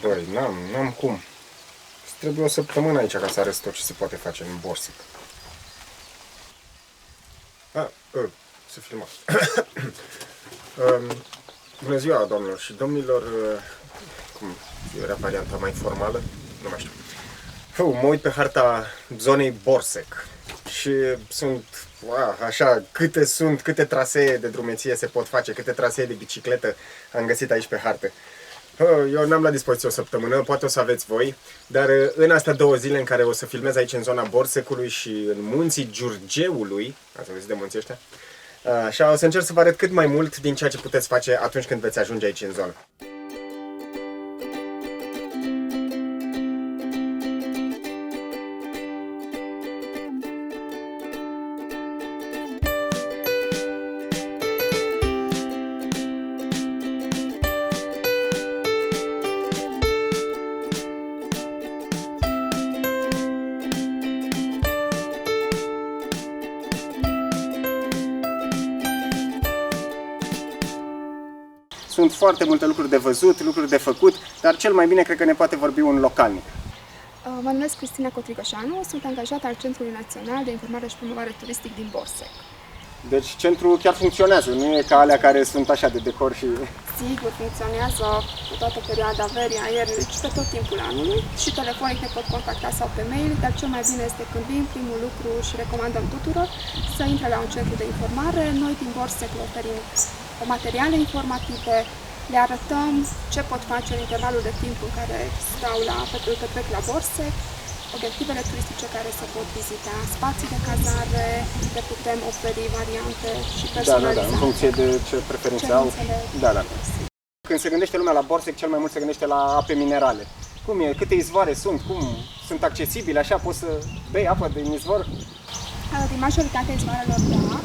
Băi, n-am cum. Trebuie o săptămână aici ca să arăt tot ce se poate face în Borsec. Se filma. Bună ziua, doamnelor și domnilor. Cum era varianta mai formală? Nu mai știu. Mă uit pe harta zonei Borsec și sunt, așa, câte trasee de drumeție se pot face, câte trasee de bicicletă am găsit aici pe hartă. Eu n-am la dispoziție o săptămână, poate o să aveți voi, dar în astea 2 zile în care o să filmez aici în zona Borsecului și în munții Giurgeului, ați auzit de munții ăștia? Așa, o să încerc să vă arăt cât mai mult din ceea ce puteți face atunci când veți ajunge aici în zonă. Sunt foarte multe lucruri de văzut, lucruri de făcut, dar cel mai bine cred că ne poate vorbi un localnic. Mă numesc Cristina Cotrigoșanu, sunt angajată al Centrului Național de Informare și Promovare Turistic din Borsec. Deci centrul chiar funcționează, nu e ca alea care sunt așa de decor și... Sigur, funcționează pe toată perioada verii, a iernii și pe tot timpul anului. Și telefonic ne pot contacta sau pe mail, dar cel mai bine este când vin, primul lucru și recomandăm tuturor să intre la un centru de informare. Noi din Borsec le oferim materiale informative, le arătăm ce pot face în intervalul de timp în care petrec la Borsec, obiectivele turistice care se pot vizita, spații de cazare, le putem oferi variante și personalizate. Da, în funcție de ce preferințe au. Da. Când se gândește lumea la Borsec, cel mai mult se gândește la ape minerale. Cum e? Câte izvoare sunt? Cum sunt accesibile? Așa poți să bei apă din izvor? Din majoritatea izvoarelor, da.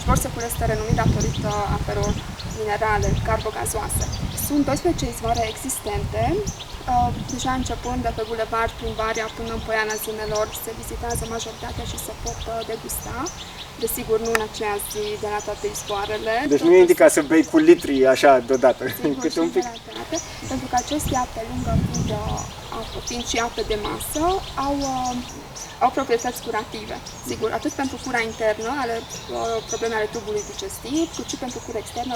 Borsecul este renumit datorită apelor minerale, carbogazoase. Sunt 12 izvoare existente, deja începând de pe bulevard Plimbarea până în Poiana Zânelor, se vizitează majoritatea și se pot degusta. Desigur, nu în aceea zi de la toate izvoarele. Deci nu e indicat să bei cu litri așa deodată, câte un pic? Pentru că acestea, pe lângă fiind și ape de masă, au proprietăți curative. Sigur, atât pentru cura internă, probleme ale tubului digestiv, cât și pentru cura externă,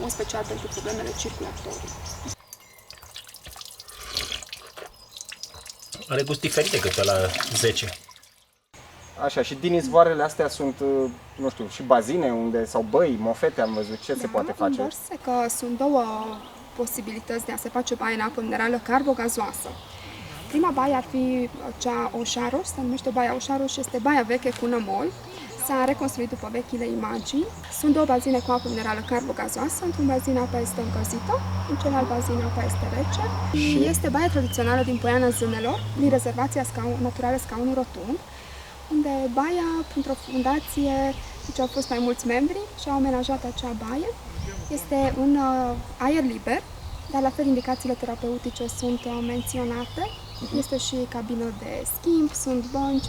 în special pentru problemele circulatorii. Are gust diferit decât la 10. Așa, și din izvoarele astea sunt, nu știu, și bazine unde, sau băi, mofete, am văzut, ce se poate face? În Borsec sunt 2 posibilități de a se face baie în apă minerală carbogazoasă. Prima baie ar fi cea Oșaroș, se numește Baia Oșaroș, este baia veche cu nămol. S-a reconstruit după vechile imagini. Sunt 2 bazine cu apă minerală carbogazoasă. Într-un bazin apa este încălzită, în celălalt bazin apa este rece. Și este baia tradițională din Poiana Zânelor, din rezervația naturală Scaunul Rotund, unde baia, printr-o fundație, deci au fost mai mulți membri și au amenajat acea baie. Este un aer liber, dar la fel indicațiile terapeutice sunt menționate. Este și cabină de schimb, sunt bănci.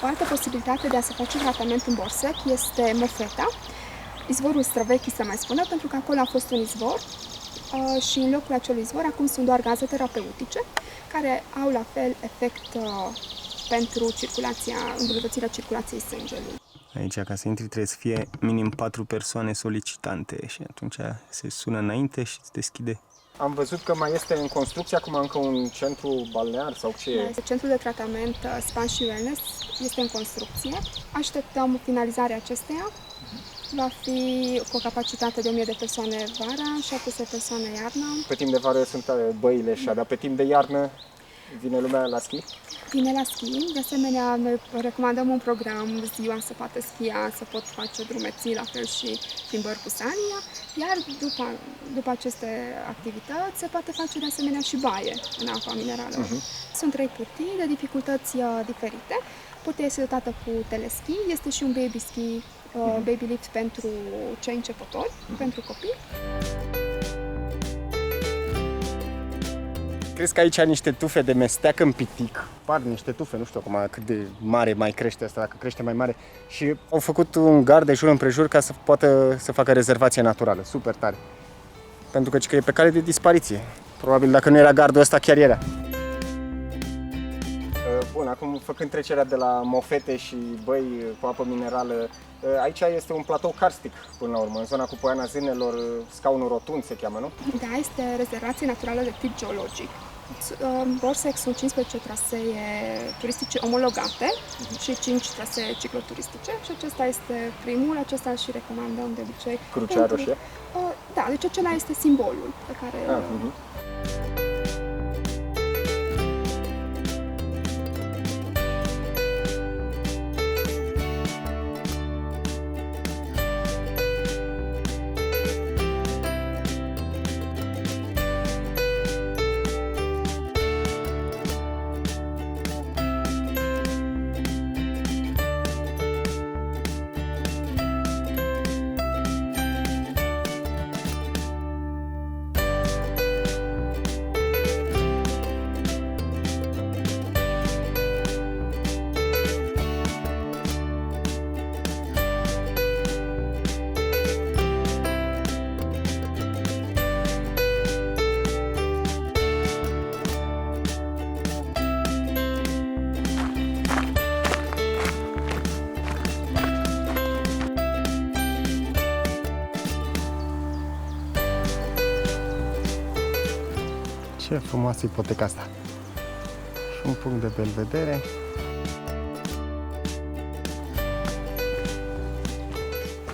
O altă posibilitate de a se face tratament în Borsec este Mofeta, izvorul Străvechi, să mai spună, pentru că acolo a fost un izvor și în locul acelui izvor acum sunt doar gaze terapeutice care au la fel efect pentru îmbunătățirea circulației sângelui. Aici, ca să intri, trebuie să fie minim 4 persoane solicitante și atunci se sună înainte și îți deschide. Am văzut că mai este în construcție acum încă un centru balnear sau ce e? Este centrul de tratament Spa și Wellness, este în construcție. Așteptăm finalizarea acesteia. Va fi cu o capacitate de 1000 de persoane vara, 700 persoane iarna. Pe timp de vară sunt băile așa, dar pe timp de iarnă vine lumea la schi? Vine la schi. De asemenea, noi recomandăm un program, ziua să poată schia, să pot face drumeții, la fel și plimbări cu salia. Iar după aceste activități se poate face de asemenea și baie în apa minerală. Sunt 3 putii de dificultăți diferite. Cutia este dotată cu teleski, este și un baby ski, baby lift pentru cei începători, pentru copii. Crezi că aici ai niște tufe de mesteac în pitic? Par niște tufe, nu știu acum cât de mare mai crește asta, dacă crește mai mare. Și au făcut un gard de jur împrejur ca să poată să facă rezervație naturală. Super tare. Pentru că e pe cale de dispariție. Probabil dacă nu era gardul ăsta, chiar era. Bun, acum făcând trecerea de la mofete și băi cu apă minerală, aici este un platou karstic până la urmă, în zona cu Poiana Zânelor, scaunul rotund se cheamă, nu? Da, este rezervație naturală de tip geologic. Borsec sunt 15 trasee turistice omologate și 5 trasee cicloturistice și acesta este primul, acesta și recomandăm de obicei. Crucea Roșie? Da, deci acela este simbolul pe care... Ce frumoasă ipoteca asta. Și un punct de belvedere.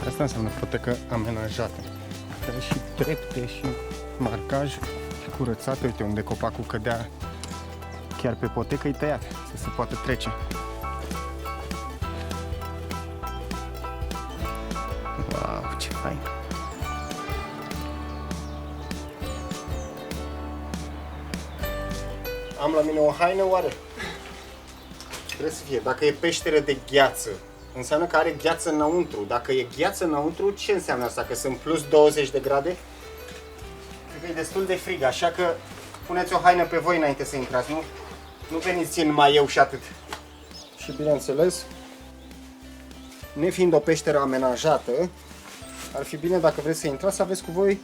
Asta înseamnă ipotecă amenajată. Are și trepte și marcaj și curățată. Uite unde copacul cădea chiar pe ipotecă, e tăiat să se poată trece. Wow, ce fain! Am la mine o haină, oare? Trebuie să fie. Dacă e peșteră de gheață, înseamnă că are gheață înăuntru. Dacă e gheață înăuntru, ce înseamnă asta? Că sunt plus 20 de grade? Cred că e destul de frig, așa că puneți o haină pe voi înainte să intrați, nu? Nu veniți în maieu și atât. Și bineînțeles, nefiind o peșteră amenajată, ar fi bine dacă vreți să intrați să aveți cu voi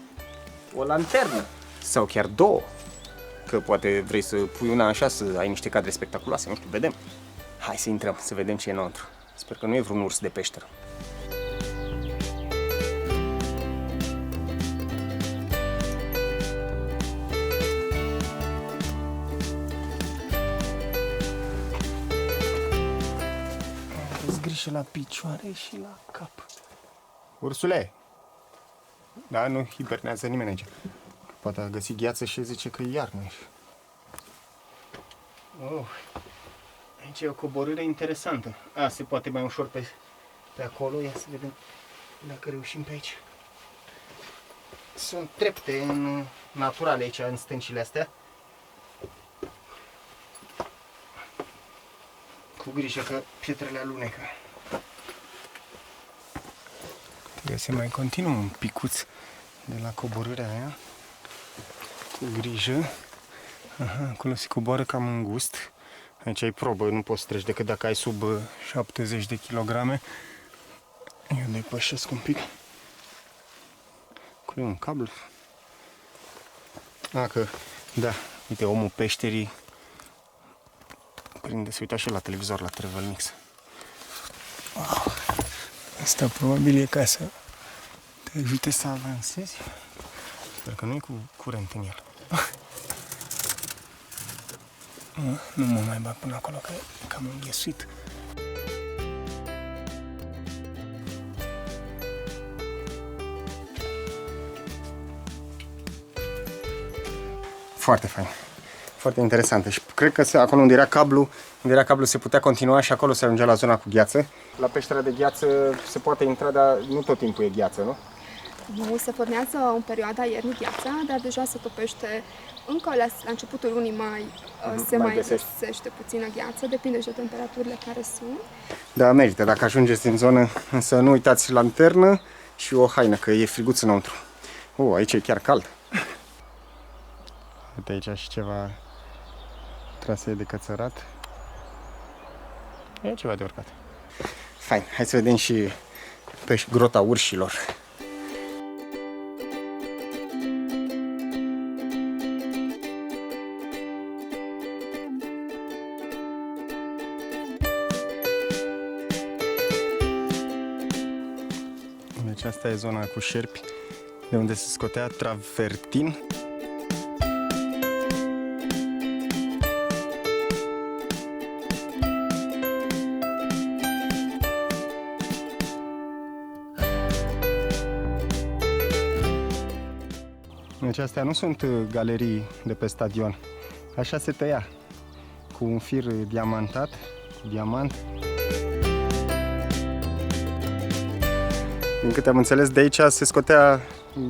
o lanternă. Sau chiar două. Că poate vrei să pui una așa, să ai niște cadre spectaculoase, nu știu, vedem. Hai să intrăm, să vedem ce e înăuntru. Sper că nu e vreun urs de peșteră. Aveți grijă la picioare și la cap. Ursule! Da, nu hibernează nimeni aici. Poate a găsit gheață și zice că e iarnă. Oh, aici e o coborâre interesantă. Se poate mai ușor pe acolo. Ia să vedem dacă reușim pe aici. Sunt trepte naturale aici, în stâncile astea. Cu grijă că pietrele alunecă. Trebuie să mai continuăm un picuț de la coborârea aia. Cu grijă. Aha, acolo se coboară cam îngust. Aici ai probă, nu poți treci decât dacă ai sub 70 de kilograme. Eu depășesc un pic. Acolo e un cablu. Că, da, uite, omul peșterii prinde, se uita și la televizor, la Travel Mix. Wow. Asta probabil e ca să te ajute să avansezi. Sper că nu e cu curent în el. Nu mă mai bag până acolo, că e cam înghesuit. Foarte fain. Foarte interesantă. Și cred că acolo unde era cablu se putea continua și acolo se ajungea la zona cu gheață. La peștera de gheață se poate intra, dar nu tot timpul e gheață, nu? Nu se formează în perioada iernii gheața, dar deja se topește încă la începutul lunii mai, se mai mai găsești. găsește puțină gheață, depinde și de temperaturile care sunt. Da, merită. Dacă ajungeți în zonă, însă nu uitați lanternă și o haină, că e friguț înăuntru. Aici e chiar cald. Uite aici și ceva trasee de cățărat. E ceva de urcat. Fain, hai să vedem și pe grota urșilor. Deci asta e zona cu șerpi, de unde se scotea travertin. Deci astea nu sunt galerii de pe stadion. Așa se tăia, cu un fir diamantat, cu diamant. Din câte am înțeles, de aici se scotea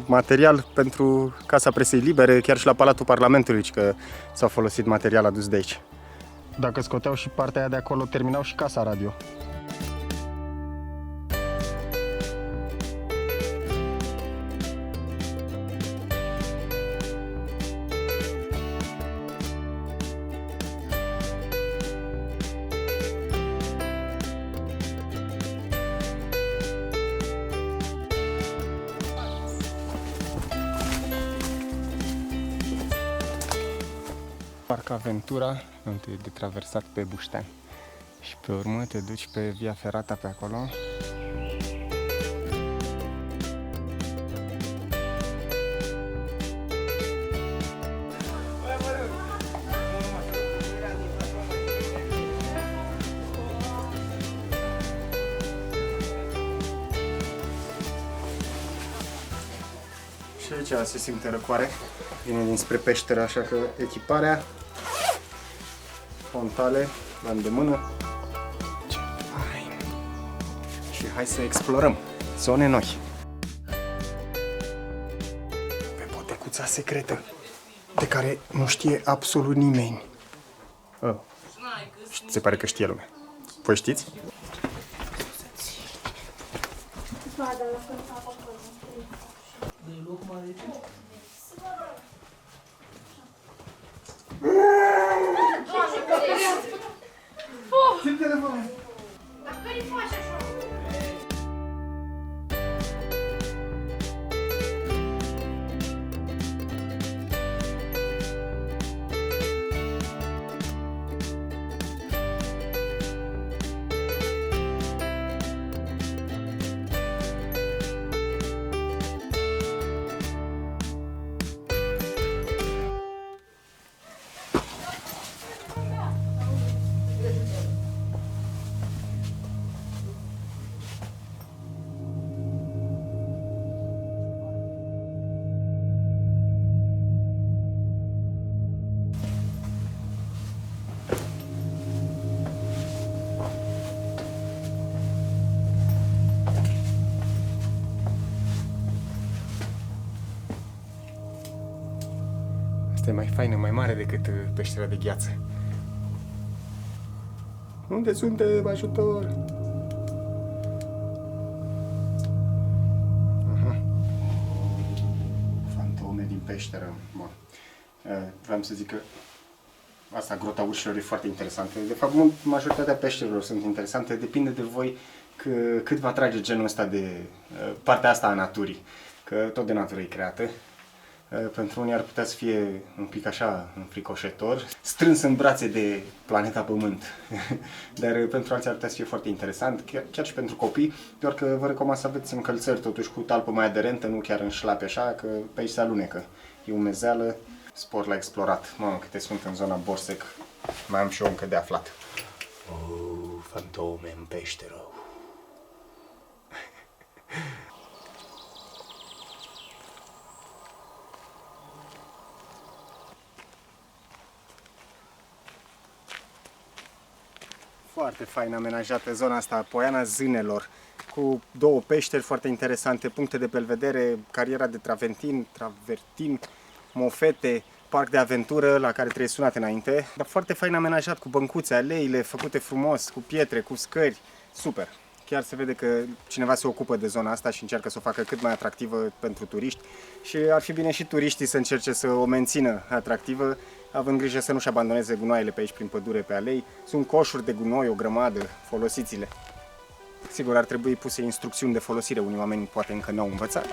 material pentru Casa Presei Libere, chiar și la Palatul Parlamentului, că s-a folosit material adus de aici. Dacă scoteau și partea aia de acolo, terminau și Casa Radio. Parc Aventura, unde e de traversat pe Buștean. Și pe urmă te duci pe Via Ferrata pe acolo. Și aici se simte răcoare. Vine dinspre peșteră, așa că echiparea, frontale, la îndemână. Ce fain! Și hai să explorăm zone noi. Pe potecuța secretă, de care nu știe absolut nimeni. Se pare că știe lumea. Voi știți? Asta e mai faină, mai mare decât peștera de gheață. Unde suntem? Ajutor! Fantome din peșteră. Bun. Vreau să zic că asta, grota urșilor, e foarte interesantă. De fapt, majoritatea peșterilor sunt interesante. Depinde de voi cât vă atrage genul ăsta de partea asta a naturii. Că tot de natură e creată. Pentru unii ar putea să fie un pic așa înfricoșător, strâns în brațe de planeta Pământ. Dar pentru alții ar putea să fie foarte interesant, chiar și pentru copii, doar că vă recomand să aveți încălțări totuși cu talpă mai aderentă, nu chiar în șlapi așa, că pe aici se alunecă. E umezeală, spor la explorat. Mamă, câte sunt în zona Borsec, mai am și eu încă de aflat. Fantome în peșteră. Foarte fain amenajată zona asta, Poiana Zânelor, cu două peșteri foarte interesante, puncte de belvedere, cariera de travertin, mofete, parc de aventură la care trebuie sunat înainte, dar foarte fain amenajat, cu băncuțe, aleile făcute frumos, cu pietre, cu scări, super. Chiar se vede că cineva se ocupă de zona asta și încearcă să o facă cât mai atractivă pentru turiști și ar fi bine și turiștii să încerce să o mențină atractivă, având grijă să nu-și abandoneze gunoaiele pe aici prin pădure, pe alei. Sunt coșuri de gunoi, o grămadă, folosiți-le. Sigur, ar trebui puse instrucțiuni de folosire, unii oameni poate încă n-au învățat.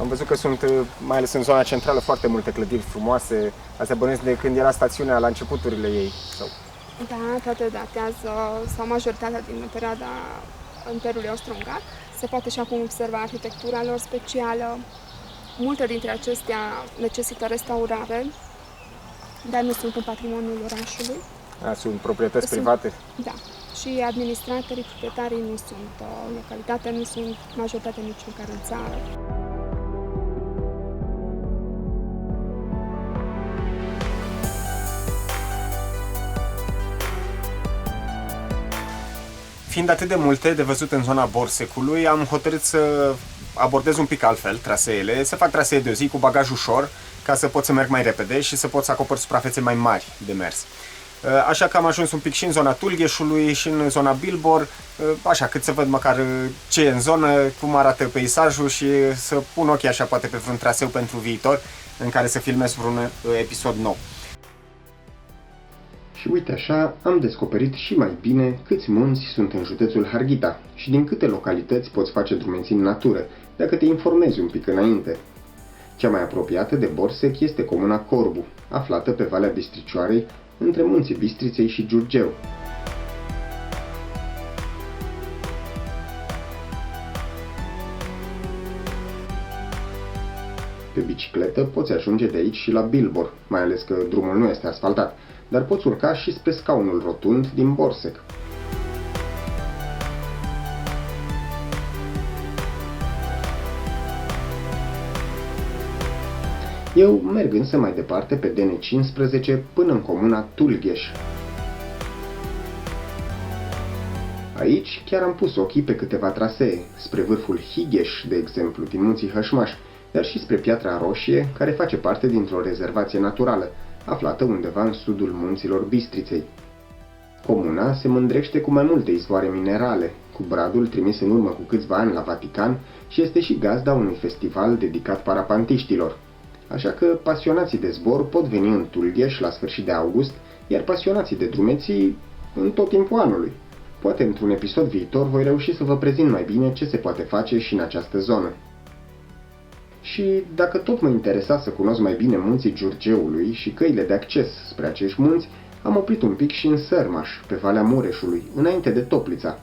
Am văzut că sunt, mai ales în zona centrală, foarte multe clădiri frumoase. Astea bănuiesc de când era stațiunea la începuturile ei. Sau... Da, toate datează, sau majoritatea din perioada Imperiului Austro-Ungar. Se poate și acum observa arhitectura lor specială. Multe dintre acestea necesită restaurare, dar nu sunt în patrimoniul orașului. Sunt proprietăți private? Da. Și administratorii, proprietarii nu sunt în localitate, nu sunt majoritatea nici măcar în țară. Fiind atât de multe de văzut în zona Borsecului, am hotărât să abordez un pic altfel traseele, să fac trasee de o zi cu bagaj ușor, ca să pot să merg mai repede și să pot să acopăr suprafețe mai mari de mers. Așa că am ajuns un pic și în zona Tulgheșului și în zona Bilbor, așa cât să văd măcar ce e în zonă, cum arată peisajul și să pun ochii așa poate pe vreun traseu pentru viitor în care să filmez vreun episod nou. Și uite așa, am descoperit și mai bine câți munți sunt în județul Harghita și din câte localități poți face drumeții în natură, dacă te informezi un pic înainte. Cea mai apropiată de Borsec este comuna Corbu, aflată pe Valea Bistricioarei, între munții Bistriței și Giurgeu. Pe bicicletă poți ajunge de aici și la Bilbor, mai ales că drumul nu este asfaltat, dar poți urca și spre scaunul rotund din Borsec. Eu merg însă mai departe pe DN15 până în comuna Tulgheș. Aici chiar am pus ochii pe câteva trasee, spre vârful Higheș, de exemplu, din munții Hășmaș, dar și spre Piatra Roșie, care face parte dintr-o rezervație naturală, aflată undeva în sudul munților Bistriței. Comuna se mândrește cu mai multe izvoare minerale, cu bradul trimis în urmă cu câțiva ani la Vatican și este și gazda unui festival dedicat parapantiștilor. Așa că pasionații de zbor pot veni în Tulgheș la sfârșit de august, iar pasionații de drumeții în tot timpul anului. Poate într-un episod viitor voi reuși să vă prezint mai bine ce se poate face și în această zonă. Și dacă tot mă interesa să cunosc mai bine munții Giurgeului și căile de acces spre acești munți, am oprit un pic și în Sărmaș, pe Valea Mureșului, înainte de Toplița.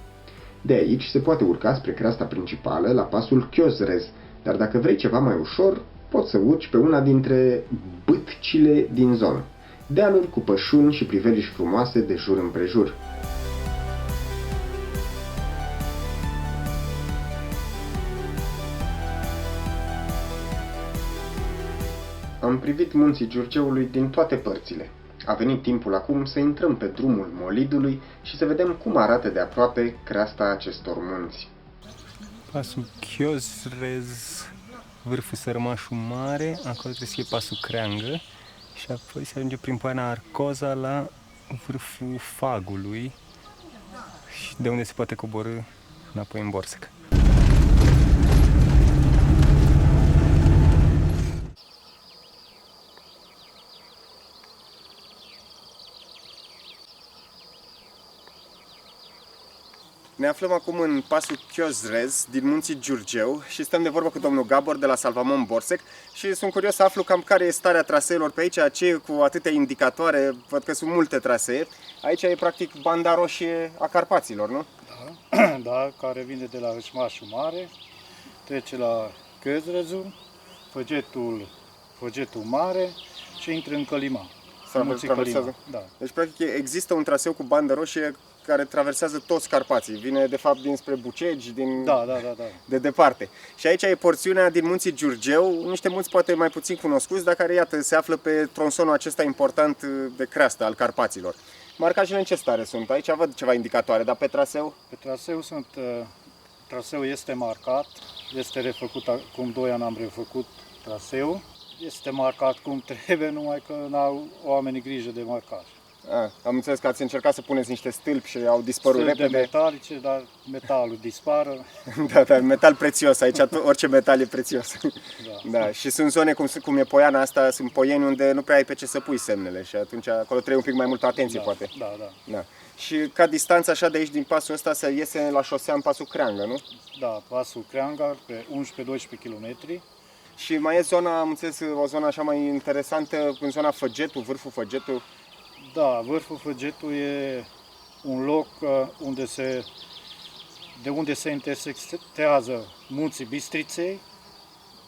De aici se poate urca spre creasta principală, la pasul Chiozrez, dar dacă vrei ceva mai ușor, poți să urci pe una dintre bâtcile din zonă. Dealuri cu pășuni și priveliști frumoase de jur împrejur. Am privit munții Giurgeului din toate părțile. A venit timpul acum să intrăm pe drumul Molidului și să vedem cum arată de aproape creasta acestor munți. Pasul Chiozrez, vârful Sărmașul Mare, acolo trebuie să fie pasul Creangă și apoi se ajunge prin Poiana Arcoza la vârful Fagului și de unde se poate coborî înapoi în Borsec. Ne aflăm acum în pasul Chiozrez din munții Giurgeu și stăm de vorbă cu domnul Gabor de la Salvamont Borsec și sunt curios să aflu cam care e starea traseelor pe aici, ce e cu atâtea indicatoare, văd că sunt multe trasee. Aici e practic banda roșie a Carpaților, nu? Da, da, care vine de la Hâșmașul Mare, trece la Chiozrezul, Făgetul Mare și intră în Călima. Munții Călima. Da. Deci practic există un traseu cu bandă roșie care traversează toți Carpații. Vine de fapt dinspre Bucegi, Da. de departe. Și aici e porțiunea din munții Giurgeu, niște munți poate mai puțin cunoscuți, dar care, iată, se află pe tronsonul acesta important de creastă al Carpaților. Marcajele în ce stare sunt? Aici văd ceva indicatoare, dar pe traseu? Pe traseu traseul este marcat, este refăcut, acum 2 ani am refăcut traseul. Este marcat cum trebuie, numai că n-au oamenii grijă de marcaj. Am înțeles că ați încercat să puneți niște stâlpi și au dispărut Stâlpi repede. de metalice, dar metalul dispară. Da, metal prețios, aici orice metal e prețios. Da. Și sunt zone cum e Poiana asta, sunt poieni unde nu prea ai pe ce să pui semnele și atunci acolo trebuie un pic mai multă atenție, poate. Da. Și ca distanță așa de aici din pasul ăsta se iese la șosea în pasul Creangă, nu? Da, pasul Creangă pe 11-12 km. Și mai e zona, am înțeles, o zonă așa mai interesantă, în zona Făgetul, vârful Făgetul. Da, vârful Făgetul e un loc de unde se intersectează munții Bistriței,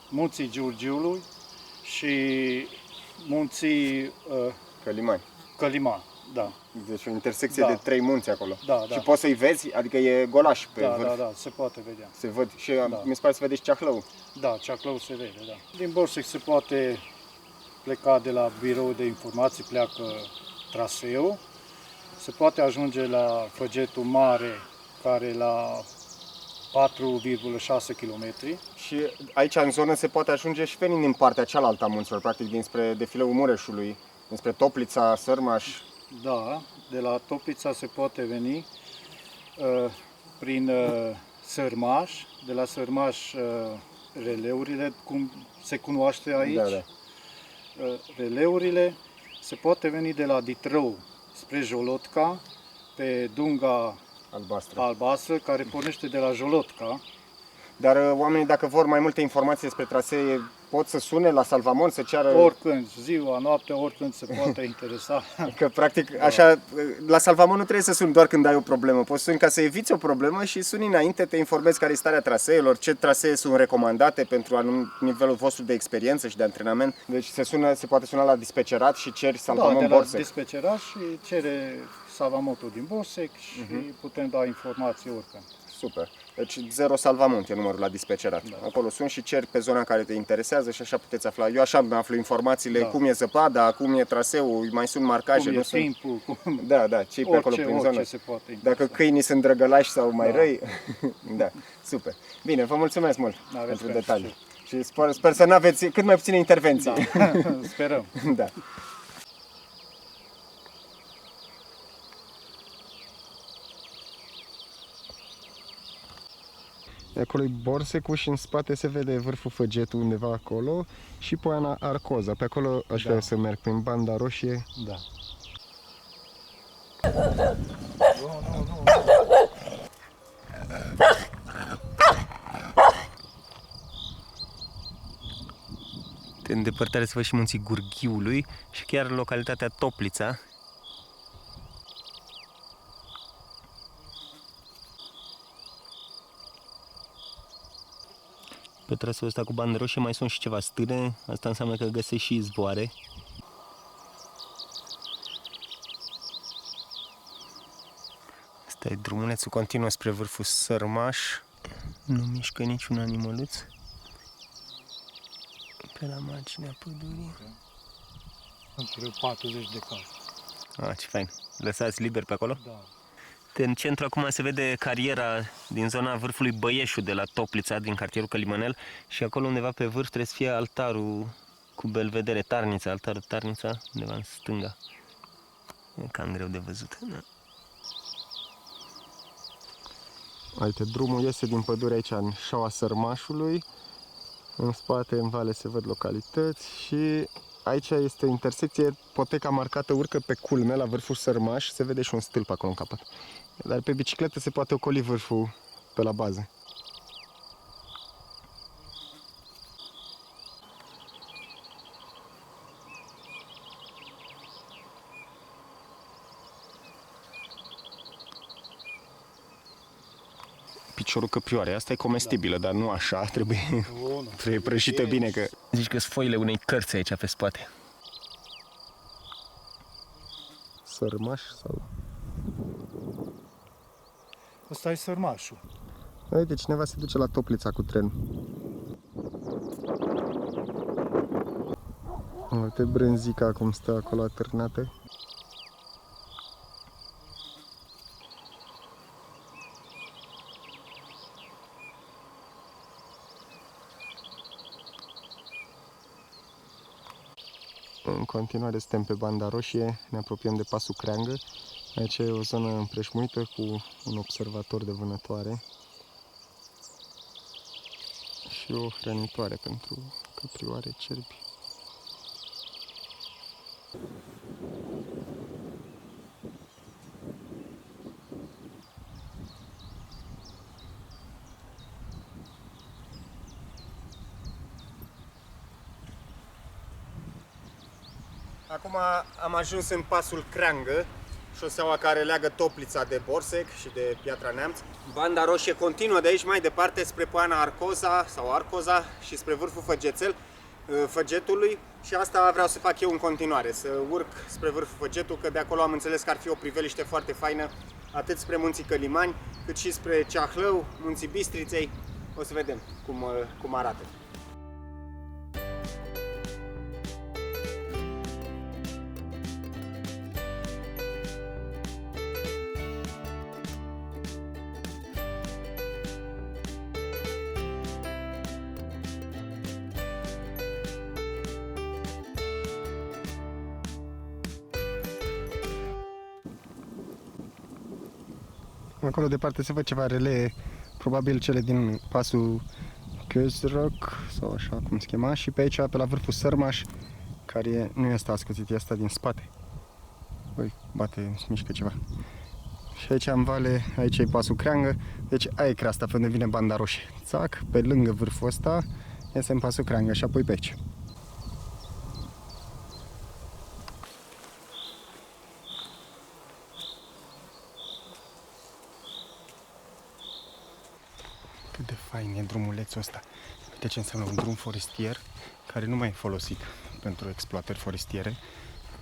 munții Giurgiului și munții Căliman. Da. Deci o intersecție de 3 munți acolo. Da. Și poți să-i vezi? Adică e golaș pe vârf. Da, se poate vedea. Se văd. Și mi se pare să vedeți Ceahlău. Da, Ceahlău se vede, da. Din Borsec se poate pleca de la birou de informații, pleacă traseul. Se poate ajunge la Făgetul Mare, care e la 4,6 km. Și aici în zonă se poate ajunge și venind din partea cealaltă a munților, practic dinspre defileul Mureșului, dinspre Toplița, Sărmaș. Da, de la Toplița se poate veni prin Sărmaș, de la Sărmaș releurile, cum se cunoaște aici. Da. Releurile, se poate veni de la Ditrău spre Jolotca, pe dunga albastră, care pornește de la Jolotca. Dar oamenii, dacă vor mai multe informații despre trasee, pot să sune la Salvamont, să ceară... Oricând, ziua, noaptea, oricând se poate interesa. Că, practic, așa, la Salvamont nu trebuie să suni doar când ai o problemă. Poți suni ca să eviți o problemă și suni înainte, te informezi care e starea traseelor, ce trasee sunt recomandate pentru nivelul vostru de experiență și de antrenament. Deci se poate suna la dispecerat și ceri Salvamont Borsec. Da, de la dispecerat și cere Salvamontul din Borsec și putem da informații oricând. Super. Deci 0 Salvamont e numărul la dispecerat. Da. Acolo sunt și ceri pe zona care te interesează și așa puteți afla. Eu așa aflu informațiile, cum e zăpada, cum e traseul, mai sunt marcaje. Cum e timpul. Da, ce pe acolo prin zonă. Se poate dacă câinii sunt drăgălași sau mai răi. Da, super. Bine, vă mulțumesc mult pentru detalii. Și sper să nu aveți cât mai puține intervenții. Da. Sperăm. Da. Acolo e Borsecul și în spate se vede vârful Făgetul undeva acolo și Poiana Arcoza. Pe acolo aș vrea să merg prin banda roșie. Da. În depărtare se văd și munții Gurghiului și chiar localitatea Toplița. Pe traseul ăsta cu bandă roșie mai sunt și ceva stâne, asta înseamnă că găsești și izvoare. Asta e drumulețul continuă spre vârful Sărmaș. Nu mișcă niciun animăluț. Pe la marginea pădurii. Între 40 de case. Ce fain. Lăsați liber pe acolo? Da. În centru acum se vede cariera din zona vârfului Băieșu de la Toplița, din cartierul Călimanel, și acolo undeva pe vârf trebuie să fie altarul cu belvedere, Tarnița, altarul Tarnița, undeva în stânga. E cam greu de văzut. Da. Uite, drumul iese din pădure aici în șaua Sărmașului. În spate, în vale, se văd localități și aici este intersecție, poteca marcată urcă pe culme la vârful Sărmaș, se vede și un stâlp acolo în capăt. Dar pe bicicletă se poate ocoli vârful pe la bază. Piciorul căprioare, asta e comestibilă, dar nu așa, trebuie, trebuie prăjită bine că... Zici că sunt foile unei cărți aici pe spate. Sărmaș sau... Ăsta e sărmașul. Uite, cineva se duce la Toplița cu trenul. Uite brânzica cum stă acolo atârnată. În continuare suntem pe banda roșie, ne apropiem de pasul Creangă. Aici e o zonă împrejmuită cu un observator de vânătoare și o hrănitoare pentru căprioare, cerbi. Acum am ajuns în pasul Creangă, șoseaua care leagă Toplița de Borsec și de Piatra Neamț. Banda roșie continuă de aici mai departe spre Poiana Arcoza sau Arcoza și spre vârful Făgetului și asta vreau să fac eu în continuare, să urc spre vârful Făgetul, că de acolo am înțeles că ar fi o priveliște foarte faină, atât spre Munții Călimani, cât și spre Ceahlău, Munții Bistriței. O să vedem cum arată. Acolo departe se văd ceva relee, probabil cele din pasul Közrock sau așa cum se chema, și pe aici, pe la vârful Sărmaș, care nu este ascuțit, e asta din spate. Ui, bate, se mișcă ceva. Și aici în vale, aici e pasul Creangă, deci aia e creasta pe unde vine banda roșie. Țac, pe lângă vârful ăsta, este în pasul Creangă și apoi pe aici. Cât de fain e drumulețul ăsta. Uite ce înseamnă un drum forestier care nu mai e folosit pentru exploatări forestiere.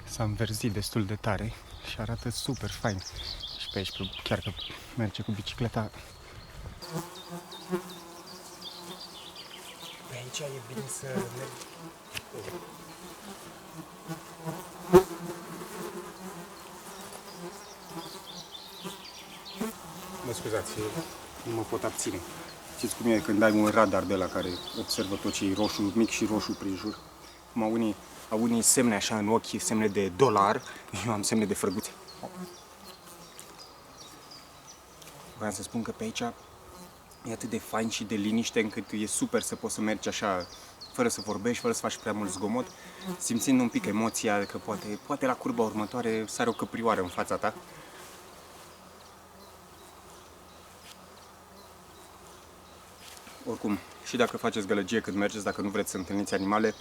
S-a înverzit destul de tare și arată super fain. Și pe aici chiar că merge cu bicicleta. Pe aici e bine să mergi. Mă scuzați, nu mă pot abține. Știți cum e când ai un radar de la care observă tot ce e roșu, mic și roșu prin jur? Cum au unii semne așa în ochi, semne de dolar, eu am semne de frăguțe. Vreau să spun că pe aici e atât de fain și de liniște încât e super să poți să mergi așa, fără să vorbești, fără să faci prea mult zgomot, simțind un pic emoția că poate la curba următoare sare o căprioară în fața ta. Oricum, și dacă faceți gălăgie când mergeți, dacă nu vreți să întâlniți animale,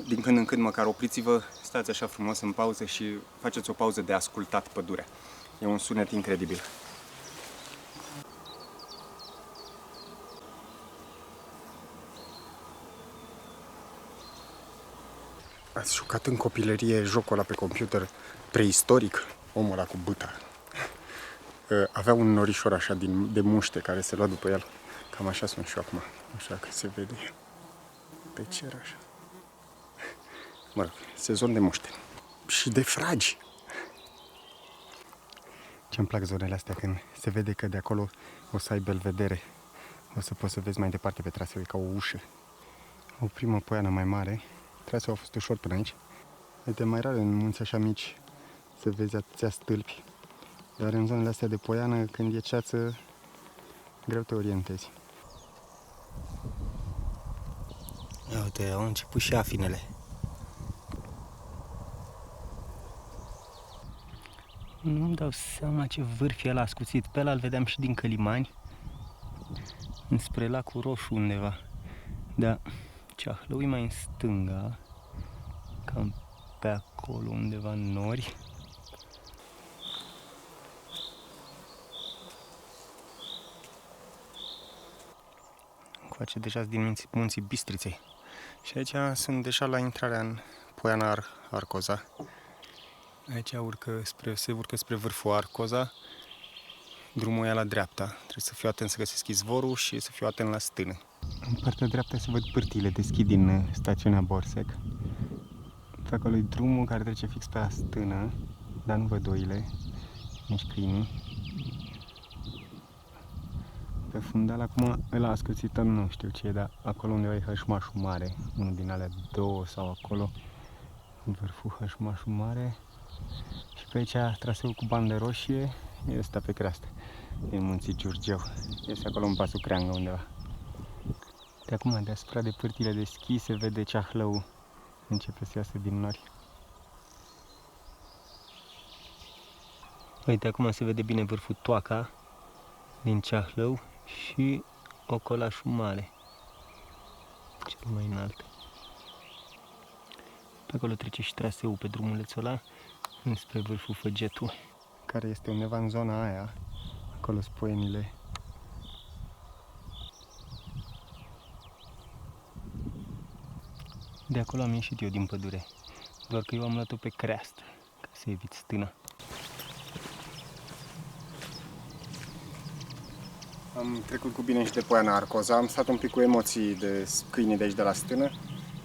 din când în când măcar opriți-vă, stați așa frumos în pauză și faceți o pauză de ascultat pădurea. E un sunet incredibil. Ați jucat în copilărie jocul ăla pe computer preistoric? Omul ăla cu bâta. Avea un norișor așa de muște care se lua după el. Cam așa sunt și eu acum, așa că se vede pe cer așa. Mă rog, sezon de muște. Și de fragi. Ce-mi plac zonele astea când se vede că de acolo o să ai belvedere. O să poți să vezi mai departe pe traseu, e ca o ușă. O primă poiană mai mare. Traseul a fost ușor până aici. Uite, mai rar în munți așa mici să vezi atâția stâlpi. Dar în zonele astea de poiană, când e ceață, greu te orientezi. Ia uite, au început și afinele. Nu-mi dau seama ce vârf e ăla ascuțit. Pe ăla îl vedeam și din Călimani, înspre lacul Roșu undeva. Dar Ceahlău e mai în stânga, cam pe acolo undeva în nori. Încoace deja din munții Bistriței. Și aici sunt deja la intrarea în Poiana Arcoza. Aici se urcă spre vârful Arcoza. Drumul e la dreapta. Trebuie să fiu atent să găsesc izvorul și să fiu atent la stână. În partea dreaptă se văd pârtiile deschid din stațiunea Borsec. Pe acolo e drumul care trece fix pe la stână, dar nu văd oile, nici câinii. Pe fundal acum ăla ascuțită nu știu ce e, dar acolo undeva e Hășmașul Mare, unul din alea două sau acolo, în vârful Hășmașul Mare. Și pe aici traseul cu bandă roșie e ăsta pe creastă, din munții Giurgeu. Este acolo în pasul Creangă undeva. De acum, deasupra de pârtile deschise, vede Ceahlău începe să iasă din nori. Uite, acum se vede bine vârful Toaca din Ceahlău și Ocolașul Mare, cel mai înalt. Pe acolo trece și traseul pe drumulețul ăla înspre vârful Făgetul, care este undeva în zona aia. Acolo sunt Poienile. De acolo am ieșit eu din pădure, doar că eu am luat-o pe creastă, ca să evit stâna. Am trecut cu bine și de Poiana Arcoza, am stat un pic cu emoții de câini de aici de la stână.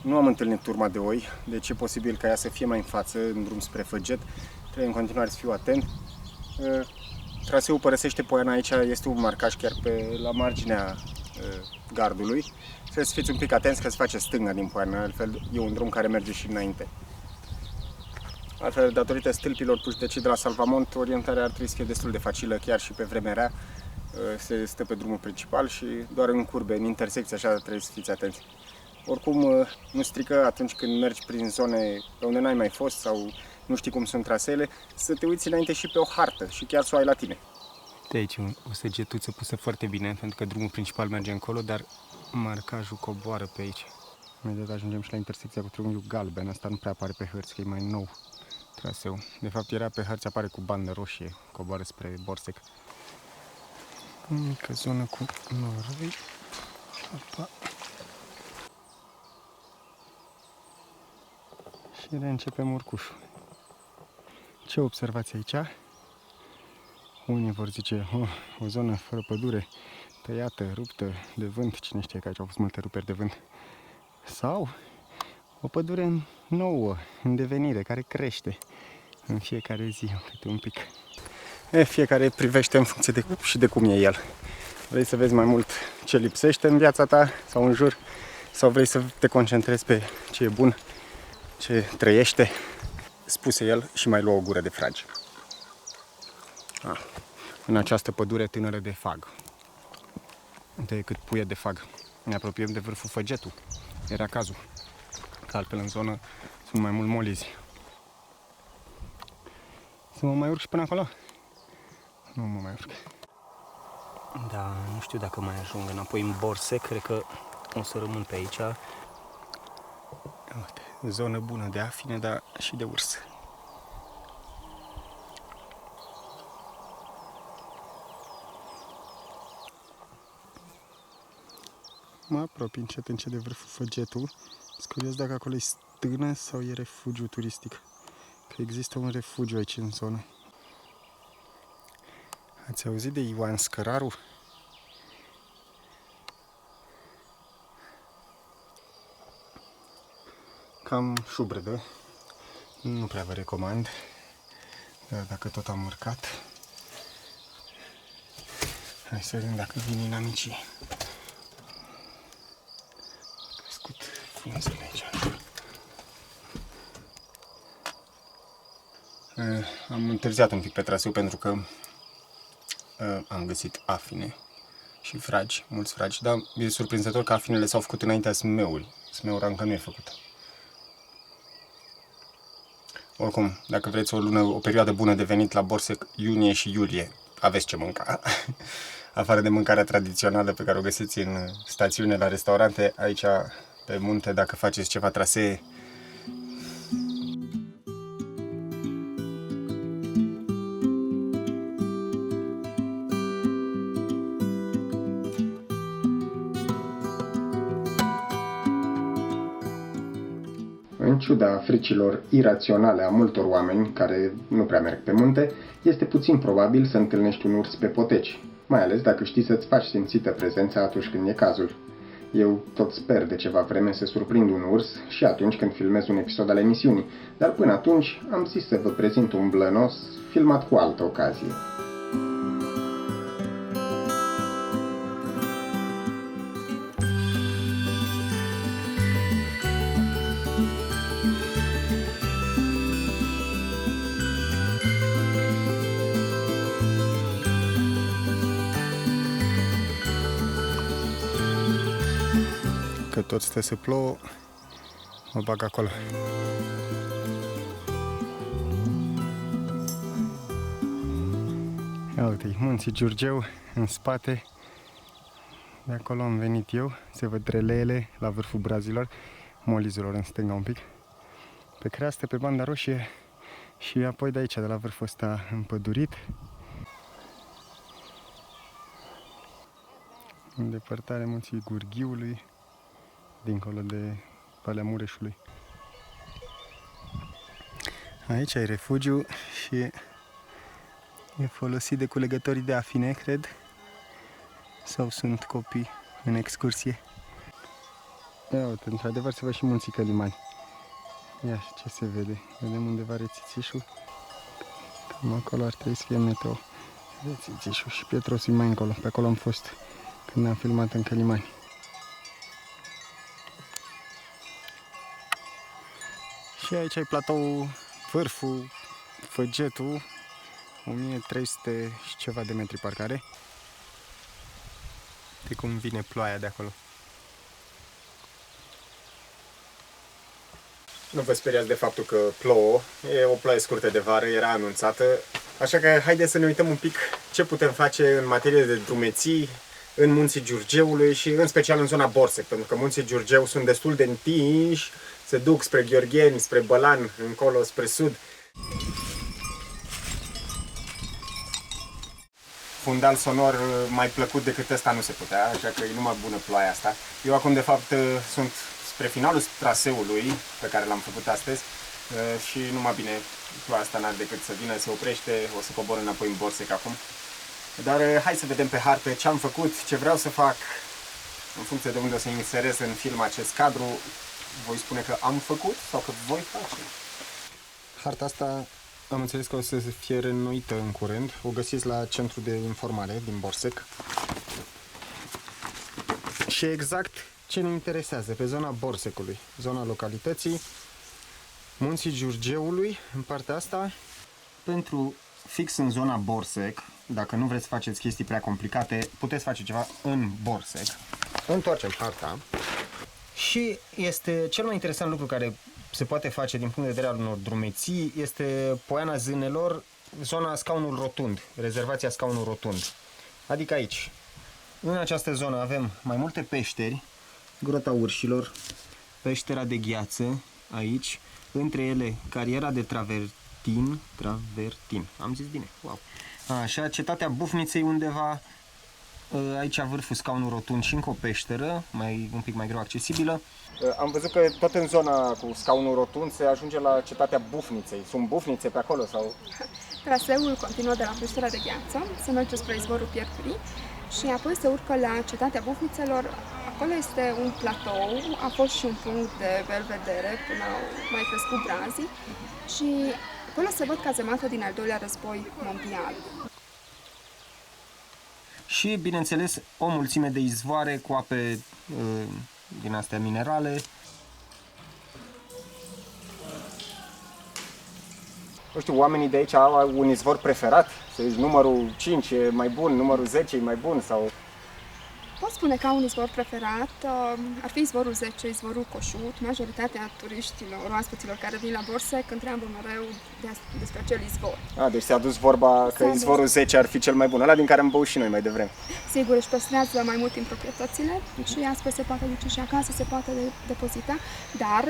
Nu am întâlnit turma de oi, deci e posibil ca ea să fie mai în față, în drum spre Făget. Trebuie în continuare să fiu atent. Traseul părăsește Poiana aici, este un marcaj chiar la marginea gardului. Trebuie să fiți un pic atenți că se face stânga din Poiana, altfel e un drum care merge și înainte. Altfel, datorită stâlpilor puși de cei de la Salvamont, orientarea ar trebui să fie destul de facilă, chiar și pe vremea rea. Se stă pe drumul principal și doar în curbe, în intersecție, așa trebuie să fiți atenți. Oricum, nu strică atunci când mergi prin zone pe unde n-ai mai fost sau nu știi cum sunt traseele, să te uiți înainte și pe o hartă și chiar să o ai la tine. De aici o săgetuță pusă foarte bine, pentru că drumul principal merge încolo, dar marcajul coboară pe aici. Imediat ajungem și la intersecția cu triunghiul galben, asta nu prea apare pe hărți, că e mai nou traseu. De fapt era pe hărți, apare cu bandă roșie, coboară spre Borsec. Mică zonă cu noroi. Opa. Și reîncepem urcușul. Ce observați aici? Unii vor zice, o zonă fără pădure, tăiată, ruptă de vânt, cine știe că aici au fost multe ruperi de vânt. Sau o pădure nouă, în devenire, care crește în fiecare zi, câte un pic. Fiecare privește în funcție de cum e el. Vrei să vezi mai mult ce lipsește în viața ta sau în jur, sau vrei să te concentrezi pe ce e bun, ce trăiește, spuse el și mai luă o gură de fragi. În această pădure tânără de fag. Uite cât puie de fag. Ne apropiem de vârful Făgetul. Era cazul. Că altfel în zonă sunt mai mult molizi. Să mă mai urc și până acolo? Nu mă mai urc. Da, nu știu dacă mai ajung înapoi în Borsec. Cred că o să rămân pe aici. Uite, zonă bună de afine, dar și de urs. Mă apropii încet de vârful Făgetul. Sunt curios dacă acolo e stână sau e refugiu turistic. Că există un refugiu aici în zonă. Ați auzit de Ioan Scăraru? Cam șubredă. Nu prea vă recomand. Dar dacă tot am urcat, hai să vedem dacă vin inamicii. Crescut frunzele aici. Am întârziat un pic pe traseu pentru că am găsit afine și fragi, mulți fragi, dar e surprinzător că afinele s-au făcut înaintea smeului. Smeura încă nu e făcută. Oricum, dacă vreți o perioadă bună de venit la Borsec, iunie și iulie, aveți ce mânca. Afară de mâncarea tradițională pe care o găsiți în stațiune, la restaurante, aici pe munte, dacă faceți ceva trasee, În ciuda fricilor iraționale a multor oameni care nu prea merg pe munte, este puțin probabil să întâlnești un urs pe poteci, mai ales dacă știi să-ți faci simțită prezența atunci când e cazul. Eu tot sper de ceva vreme să surprind un urs și atunci când filmez un episod al emisiunii, dar până atunci am zis să vă prezint un blănos filmat cu altă ocazie. că tot stă să plouă, mă bag acolo. Ia uite, munții Giurgeu în spate. De acolo am venit eu, se văd releele la vârful brazilor, molizilor în stânga un pic. Pe creastă, pe banda roșie și apoi de aici, de la vârful ăsta împădurit. În depărtare munții Gurghiului, dincolo de Valea Mureșului. Aici e refugiu și e folosit de culegătorii de afine, cred, sau sunt copii în excursie. Ia uite, într-adevăr se văd și munții Călimani. Ia și ce se vede. Vedem undeva Rețițișul. Cam acolo ar trebui să fie meteo. Rețițișul și Pietrosul mai încolo. Pe acolo am fost când am filmat în Călimani. Și aici ai platou, vârful, Făgetul, 1300 și ceva de metri parcare. De cum vine ploaia de acolo. Nu vă speriați de faptul că plouă, e o ploaie scurtă de vară, era anunțată. Așa că haideți să ne uităm un pic ce putem face în materie de drumeții în munții Giurgeului și în special în zona Borsec, pentru că munții Giurgeu sunt destul de întinși, se duc spre Gheorgheni, spre Bălan, încolo, spre sud. Fundal sonor mai plăcut decât ăsta nu se putea, așa că e numai bună ploaia asta. Eu acum, de fapt, sunt spre finalul traseului pe care l-am făcut astăzi și numai bine, ploaia asta n-are decât să vină, se oprește, o să cobor înapoi în Borsec acum. Dar hai să vedem pe hartă ce am făcut, ce vreau să fac, în funcție de unde o să inserez în film acest cadru. Voi spune că am făcut sau că voi face. Harta asta am înțeles că o să fie reînnoită în curând. O găsiți la centru de informare din Borsec. Și exact ce ne interesează pe zona Borsecului, zona localității, munții Giurgeului, în partea asta. Pentru fix în zona Borsec, dacă nu vreți să faceți chestii prea complicate, puteți face ceva în Borsec. Întoarcem harta. Și este cel mai interesant lucru care se poate face din punct de vedere al unor drumeții, este Poiana Zânelor, zona Scaunul Rotund, rezervația Scaunul Rotund. Adică aici, în această zonă avem mai multe peșteri, Grota Urșilor, peștera de gheață, aici, între ele cariera de Travertin, am zis bine, wow. Așa, cetatea Bufniței undeva, aici vârful Scaunul Rotund și încă o peșteră, un pic mai greu accesibilă. Am văzut că tot în zona cu Scaunul Rotund se ajunge la cetatea Bufniței. Sunt bufnițe pe acolo sau? Traseul continuă de la peștera de gheață, se merge spre izvorul Pierturii și apoi se urcă la cetatea Bufnițelor. Acolo este un platou, a fost și un punct de belvedere până au mai crescut brazii și acolo se văd cazemate din al doilea război mondial. Și, bineînțeles, o mulțime de izvoare cu ape din astea minerale. Nu știu, oamenii de aici au un izvor preferat? Să zici, numărul 5 e mai bun, numărul 10 e mai bun sau... Poți spune că un izvor preferat ar fi izvorul 10, izvorul Coșut. Majoritatea turiștilor, oaspeților care vin la Borsec întreabă mereu despre acel izvor. Deci s-a dus vorba că izvorul 10 ar fi cel mai bun, ăla din care am băut și noi mai devreme. Sigur, își păstrează mai mult din proprietățile și astfel se poate duce și acasă, se poate depozita, dar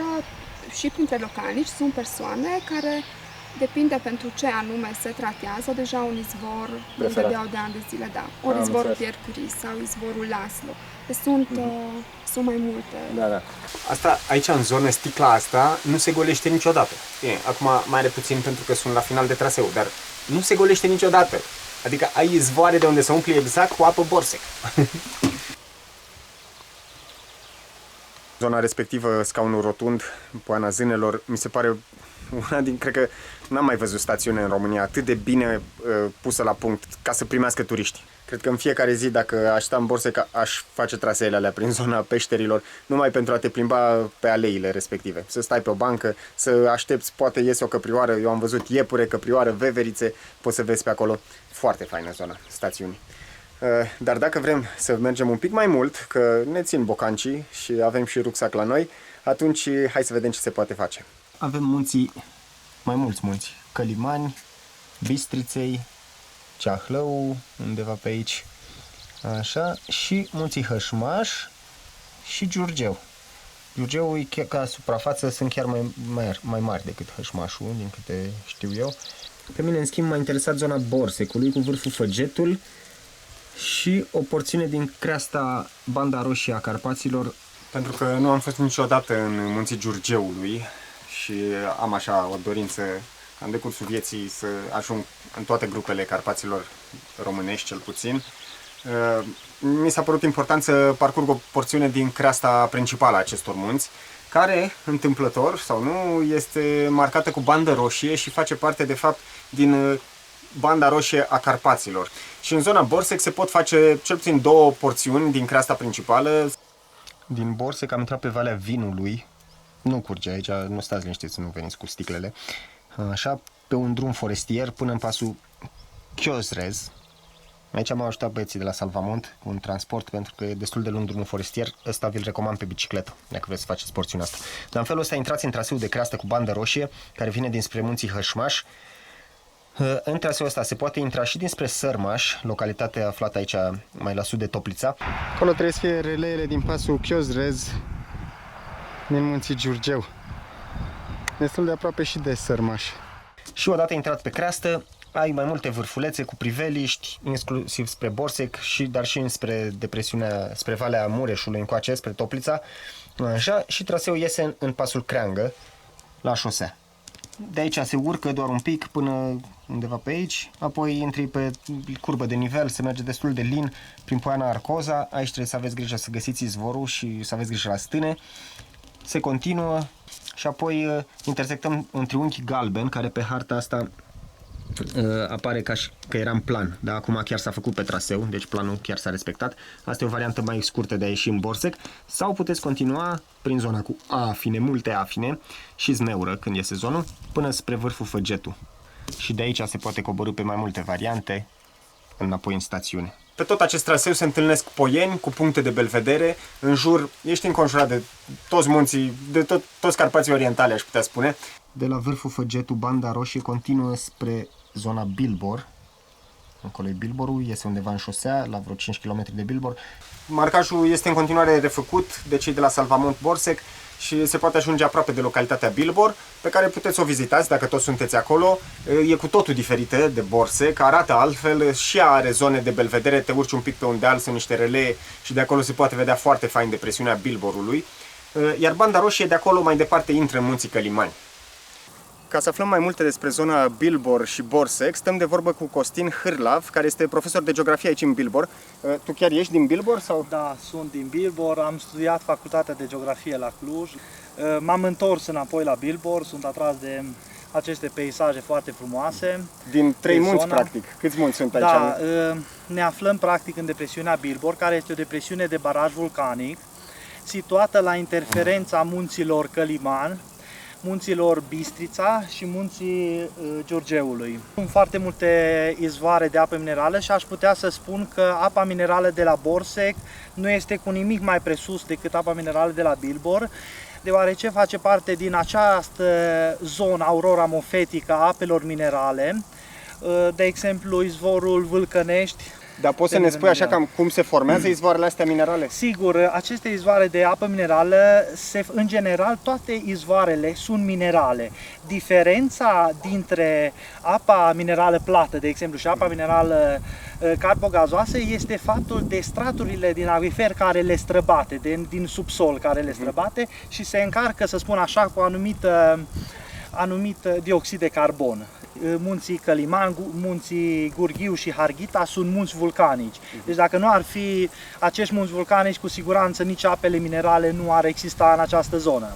și printre localnici sunt persoane care depinde pentru ce anume se tratează, deja un izvor unde beau de ani de zile, da. Ori izvorul Pierre Curie sau izvorul Laszlo. Deci sunt mai multe. Da. Asta, aici în zonă, sticla asta nu se golește niciodată. Acum mai are puțin pentru că sunt la final de traseu, dar nu se golește niciodată. Adică ai izvoare de unde se umple exact cu apă Borsec. Zona respectivă, scaunul rotund, Poiana Zânelor, mi se pare una din, cred că n-am mai văzut stațiune în România atât de bine pusă la punct ca să primească turiști. Cred că în fiecare zi, dacă aș sta în Borsec, aș face traseele alea prin zona peșterilor, numai pentru a te plimba pe aleile respective. Să stai pe o bancă, să aștepți, poate iese o căprioară, eu am văzut iepure, căprioară, veverițe, poți să vezi pe acolo. Foarte faină zona stațiunii. Dar dacă vrem să mergem un pic mai mult, că ne țin bocancii și avem și rucsac la noi, atunci hai să vedem ce se poate face. Avem munții, mai mulți munți, Călimani, Bistriței, Ceahlău, undeva pe aici, așa, și munții Hășmaș și Giurgeu. Giurgeu, ca suprafață, sunt chiar mai mari decât Hășmașul, din câte știu eu. Pe mine, în schimb, m-a interesat zona Borsecului, cu vârful Făgetul și o porțiune din creasta Banda Roșie a Carpaților. Pentru că nu am fost niciodată în munții Giurgeului și am așa o dorință în decursul vieții să ajung în toate grupele Carpaților românești, cel puțin. Mi s-a părut important să parcurg o porțiune din creasta principală a acestor munți, care, întâmplător sau nu, este marcată cu bandă roșie și face parte, de fapt, din Banda Roșie a Carpaților. Și în zona Borsec se pot face cel puțin două porțiuni din creasta principală. Din Borsec am intrat pe Valea Vinului. Nu curge aici, nu stați liniștiți, nu veniți cu sticlele. Așa, pe un drum forestier până în pasul Chiozrez. Aici m-au ajutat băieții de la Salvamont cu un transport, pentru că e destul de lung drumul forestier. Ăsta vi-l recomand pe bicicletă, dacă vreți să faceți porțiunea asta. Dar în felul ăsta intrați în traseul de creastă cu bandă roșie, care vine dinspre munții Hășmaș. În traseul ăsta se poate intra și dinspre Sărmaș, localitatea aflată aici mai la sud de Toplița. Acolo trebuie să fie releele din pasul Chiozrez din munții Giurgeu. Destul de aproape și de Sărmaș. Și odată intrat pe creastă, ai mai multe vârfulețe cu priveliști, inclusiv spre Borsec, dar și spre depresiunea, spre Valea Mureșului încoace, spre Toplița. Așa, și traseul iese în pasul Creangă, la șosea. De aici se urcă doar un pic până undeva pe aici, apoi intri pe curbă de nivel, se merge destul de lin prin Poiana Arcoza. Aici trebuie să aveți grijă să găsiți izvorul și să aveți grijă la stâne. Se continuă și apoi intersectăm un triunghi galben, care pe harta asta apare ca și că era în plan, dar acum chiar s-a făcut pe traseu, deci planul chiar s-a respectat. Asta e o variantă mai scurtă de a ieși în Borsec, sau puteți continua prin zona cu afine, multe afine și zmeură când e sezonul, până spre vârful Făgetul. Și de aici se poate coborî pe mai multe variante înapoi în stațiune. Pe tot acest traseu se întâlnesc poieni cu puncte de belvedere. În jur ești înconjurat de toți munții, de toți Carpații Orientali, aș putea spune. De la vârful Făgetul, Banda Roșie continuă spre zona Bilbor. Acolo e Bilborul, iese undeva în șosea, la vreo 5 km de Bilbor. Marcajul este în continuare refăcut de cei de la Salvamont Borsec și se poate ajunge aproape de localitatea Bilbor, pe care puteți o vizitați dacă toți sunteți acolo. E cu totul diferită de Borsec, arată altfel și are zone de belvedere, te urci un pic pe un deal, sunt niște relee și de acolo se poate vedea foarte fain depresiunea Bilborului. Iar Banda Roșie de acolo mai departe intră în munții Călimani. Ca să aflăm mai multe despre zona Bilbor și Borsec, stăm de vorbă cu Costin Hârlav, care este profesor de geografie aici în Bilbor. Tu chiar ești din Bilbor? Sau? Da, sunt din Bilbor, am studiat facultatea de geografie la Cluj. M-am întors înapoi la Bilbor, sunt atras de aceste peisaje foarte frumoase. Din 3 munți, practic. Câți munți sunt aici? Da, ne aflăm practic în depresiunea Bilbor, care este o depresiune de baraj vulcanic, situată la interferența munților Căliman, munților Bistrița și munții Giurgeului. Sunt foarte multe izvoare de apă minerală și aș putea să spun că apa minerală de la Borsec nu este cu nimic mai presus decât apa minerală de la Bilbor, deoarece face parte din această zonă aurora mofetică a apelor minerale, de exemplu izvorul Vâlcănești. Dar poți să ne spui așa cam cum se formează izvoarele astea minerale? Sigur, aceste izvoare de apă minerală, în general, toate izvoarele sunt minerale. Diferența dintre apa minerală plată, de exemplu, și apa minerală carbogazoasă este faptul de straturile din acvifer care le străbate, din subsol care le străbate și se încarcă, să spun așa, cu anumit dioxid de carbon. Munții Căliman, munții Gurghiu și Harghita sunt munți vulcanici. Deci dacă nu ar fi acești munți vulcanici, cu siguranță nici apele minerale nu ar exista în această zonă.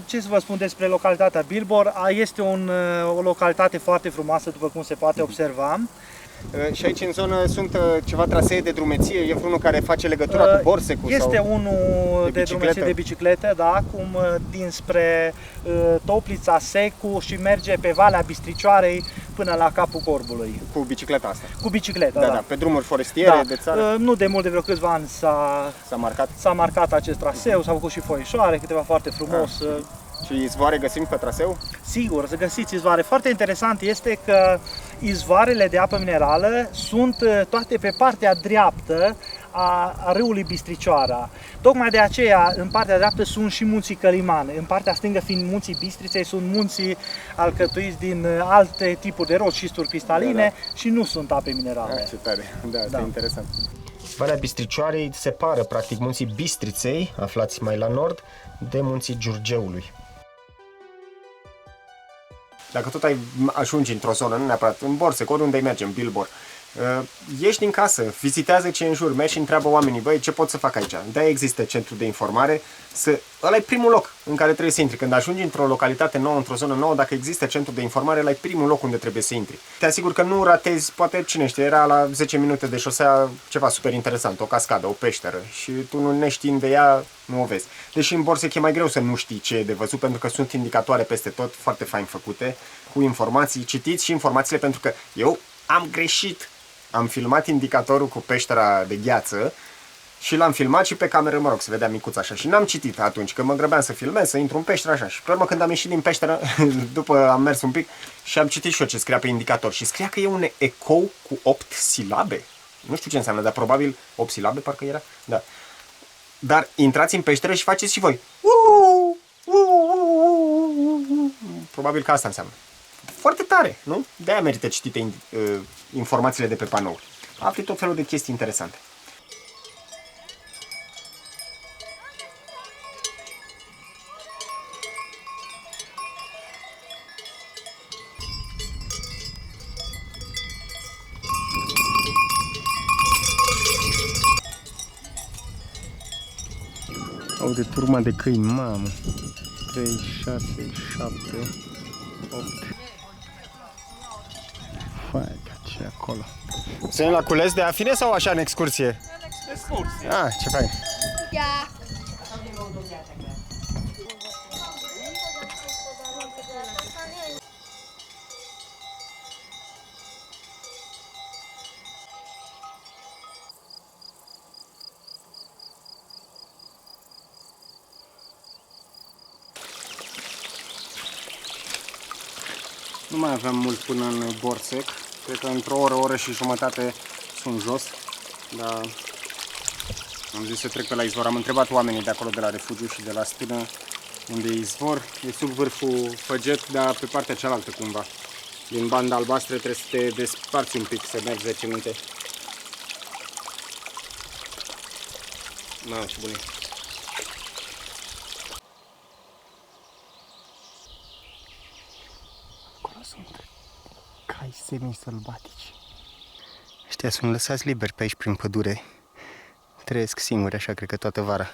Ce să vă spun despre localitatea Bilbor? Este o localitate foarte frumoasă, după cum se poate observa. Și aici în zonă sunt ceva trasee de drumeție, e vreunul care face legătura cu Borsecul? Este sau unul de drumeție de bicicletă, da, cum dinspre Toplița, Secu și merge pe Valea Bistricioarei până la Capul Corbului. Cu bicicleta asta? Cu bicicleta, da. da. Pe drumuri forestiere, de țară? Nu de mult, de vreo câțiva ani s-a marcat acest traseu, s-au făcut și foișoare, câteva foarte frumos. Și izvoare găsim pe traseu? Sigur, să găsiți izvoare. Foarte interesant este că izvoarele de apă minerală sunt toate pe partea dreaptă a râului Bistricioara. Tocmai de aceea, în partea dreaptă sunt și munții Căliman, în partea stângă fiind munții Bistriței, sunt munții alcătuiți din alte tipuri de roci, șisturi cristaline, și nu sunt ape minerale. Ce tare, asta e interesant. Valea Bistricioarei separă practic munții Bistriței, aflați mai la nord, de munții Giurgeului. Dacă tot ajungi într-o zonă, nu neapărat în Borsec, oriunde ai merge, în Bilbor, ieși din casă, vizitează ce e în jur, mergi și întreabă oamenii, băi, ce pot să fac aici? De-aia există centru de informare, ăla e primul loc în care trebuie să intri. Când ajungi într-o localitate nouă, într-o zonă nouă, dacă există centru de informare, ăla e primul loc unde trebuie să intri. Te asigur că nu ratezi, poate cine știe, era la 10 minute de șosea ceva super interesant, o cascadă, o peșteră, și tu nu neștiind de ea, nu o vezi. Deși în Borsec e mai greu să nu știi ce e de văzut, pentru că sunt indicatoare peste tot, foarte fain făcute, cu informații, citiți și informațiile, pentru că eu am greșit. Am filmat indicatorul cu peștera de gheață și l-am filmat și pe cameră, mă rog, se vedea micuț așa. Și n-am citit atunci, că mă grăbeam să filmez, să intru în peșteră așa. Și pe urmă, când am ieșit din peșteră, după am mers un pic și am citit și eu ce scria pe indicator. Și scria că e un ecou cu 8 silabe. Nu știu ce înseamnă, dar probabil 8 silabe parcă era. Da. Dar intrați în peșteră și faceți și voi. Probabil că asta înseamnă. Foarte tare, nu? De-aia merită citite informațiile de pe panouri. Afli tot felul de chestii interesante. Au de turma de câini, mamă. 3, 6, 7, 8. Fai, ce acolo. Suntem la cules de afine sau așa în excursie? În excursie. Ah, ce fain. Yeah. Nu mai aveam mult până în Borsec. Cred că într-o oră și jumătate sunt jos. Dar am zis să trec pe la izvor. Am întrebat oamenii de acolo, de la refugiu și de la stână, unde e izvor. E sub vârful Făget, dar pe partea cealaltă cumva. Din banda albastră trebuie să te desparți un pic, să mergi 10 minute. Mamă, ce bun e. Acolo sunt cai semi-sălbatici. Ăștia sunt lăsați liberi pe aici prin pădure. Trăiesc singuri așa, cred că toată vara.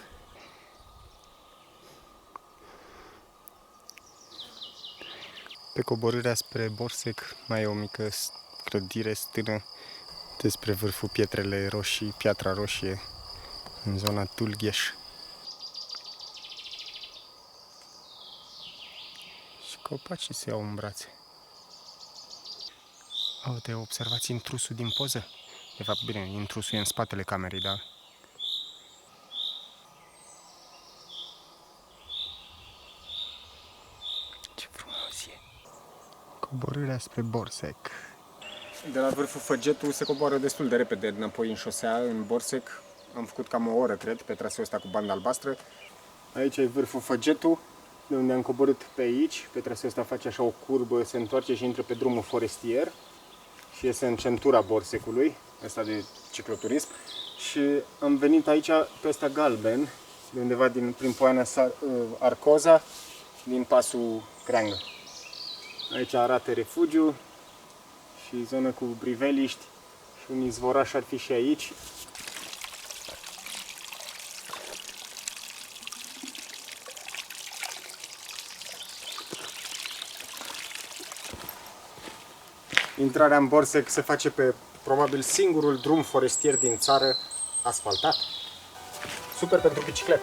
Pe coborârea spre Borsec mai e o mică clădire, stână, despre vârful Pietrele Roșii, Piatra Roșie, în zona Tulgheș. Copacii se iau în brațe. Te observați intrusul din poză? De fapt, bine, intrusul e în spatele camerei, dar... Ce frumos e! Coborârea spre Borsec. De la vârful Făgetul se coboară destul de repede înapoi în șosea, în Borsec. Am făcut cam o oră, cred, pe traseul ăsta cu banda albastră. Aici e vârful Făgetul, de unde am coborât pe aici. Pe traseul ăsta face așa o curbă, se întoarce și intră pe drumul forestier și iese în centura Borsecului, ăsta de cicloturism. Și am venit aici pe ăsta galben, de undeva prin Poiana Arcoza, din pasul Creangă. Aici arată refugiu și zonă cu priveliști și un izvoraș ar fi și aici. Intrarea în Borsec se face pe probabil singurul drum forestier din țară asfaltat. Super pentru bicicletă.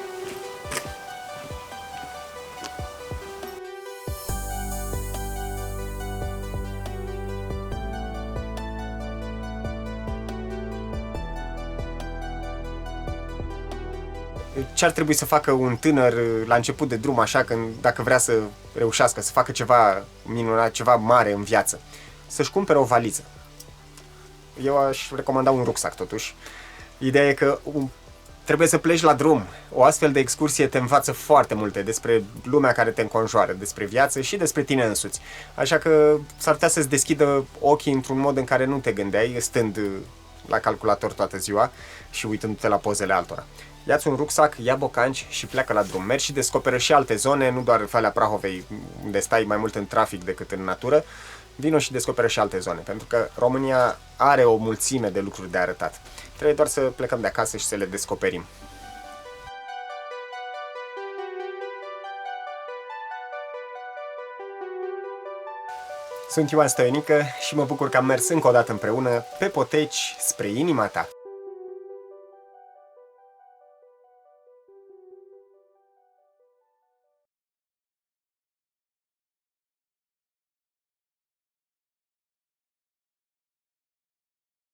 Ce ar trebui să facă un tânăr la început de drum, așa, dacă vrea să reușească, să facă ceva minunat, ceva mare în viață? Să-și cumpere o valiză. Eu aș recomanda un rucsac, totuși. Ideea e că trebuie să pleci la drum. O astfel de excursie te învață foarte multe despre lumea care te înconjoară, despre viață și despre tine însuți. Așa că s-ar putea să-ți deschidă ochii într-un mod în care nu te gândeai, stând la calculator toată ziua și uitându-te la pozele altora. Ia-ți un rucsac, ia bocanci și pleacă la drum. Mergi și descoperă și alte zone, nu doar Valea Prahovei, unde stai mai mult în trafic decât în natură. Vino și descoperă și alte zone, pentru că România are o mulțime de lucruri de arătat. Trebuie doar să plecăm de acasă și să le descoperim. Sunt Ioan Stoianică și mă bucur că am mers încă o dată împreună pe poteci spre inima ta.